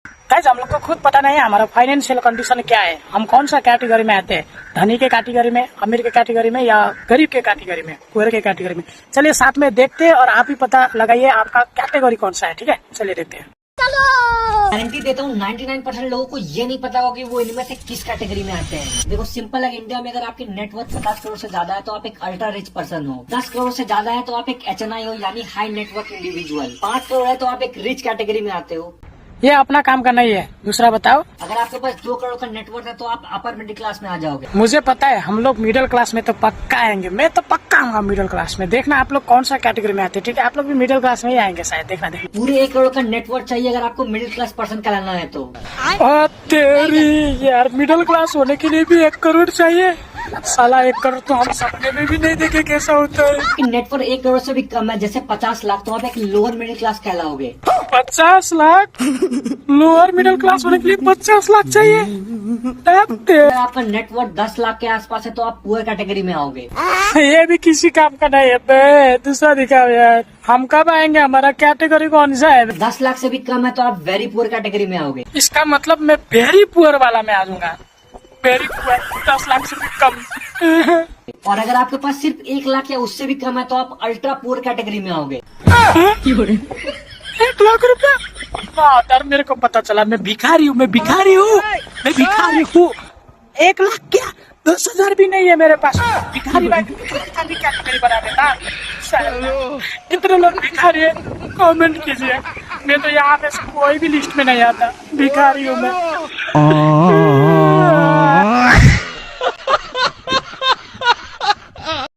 Guys हम लोग को खुद पता नहीं है हमारा फाइनेंशियल कंडीशन क्या है, हम कौन सा कैटेगरी में आते हैं, धनी के कैटेगरी में, अमीर के कैटेगरी में, या गरीब के कैटेगरी में, पुअर के कैटेगरी में। चलिए साथ में देखते हैं और आप ही पता लगाइए आपका कैटेगरी कौन सा है। ठीक है, चलिए देखते हैं। गारंटी देता हूँ 99% लोगों को ये नहीं पता होगा कि वो इनमें से किस कैटेगरी में आते हैं। देखो सिंपल है, इंडिया में अगर आपकी नेटवर्थ 50 करोड़ से ज्यादा है तो आप एक अल्ट्रा रिच पर्सन हो, 10 करोड़ से ज्यादा है तो आप एक HNI हो यानी हाई नेटवर्क इंडिविजुअल, 5 करोड़ है तो आप एक रिच कैटेगरी में आते हो। ये अपना काम का नहीं है। दूसरा बताओ। अगर आपके पास 2 करोड़ का नेटवर्क है तो आप अपर मिडिल क्लास में आ जाओगे। मुझे पता है हम लोग मिडिल क्लास में तो पक्का आएंगे, मैं तो पक्का आऊंगा मिडिल क्लास में। देखना आप लोग कौन सा कैटेगरी में आते हैं। ठीक है, आप लोग भी मिडिल क्लास में ही आएंगे शायद, देखना। पूरे 1 करोड़ का नेटवर्क चाहिए अगर आपको मिडिल क्लास पर्सन कहलाना है तो। तेरी यार, मिडिल क्लास होने के लिए भी 1 करोड़ चाहिए? साला 1 करोड़ तो हम सपने में भी नहीं देखे कैसा होता है। नेटवर्क 1 करोड़ से भी कम है, जैसे 50 लाख, तो आप एक लोअर मिडिल क्लास कहलाओगे। 50 लाख? लोअर मिडिल क्लास होने के लिए 50 लाख चाहिए? अगर आपका नेटवर्क 10 लाख के आसपास है तो आप पुअर कैटेगरी में आओगे। ये भी किसी काम का नहीं है बे। दूसरा दिखाओ यार, हम कब आएंगे? हमारा कैटेगरी कौन सा है? 10 लाख से भी कम है तो आप वेरी पुअर कैटेगरी में आओगे। इसका मतलब मैं वेरी पुअर वाला में आ जाऊंगा। वेरी पुअर 10 लाख से भी कम। और अगर आपके पास सिर्फ 1 लाख या उससे भी कम है तो आप अल्ट्रा पुअर कैटेगरी में आओगे। 1 लाख रुपया? यार मेरे को पता चला मैं भिखारी हूँ, मैं भिखारी हूँ। 1 लाख क्या, 10,000 भी नहीं है मेरे पास। भिखारी कैटेगरी बना देता। कितने लोग भिखारी है कमेंट कीजिए। मैं तो यहाँ पे कोई भी लिस्ट में नहीं आता, भिखारी हूँ मैं।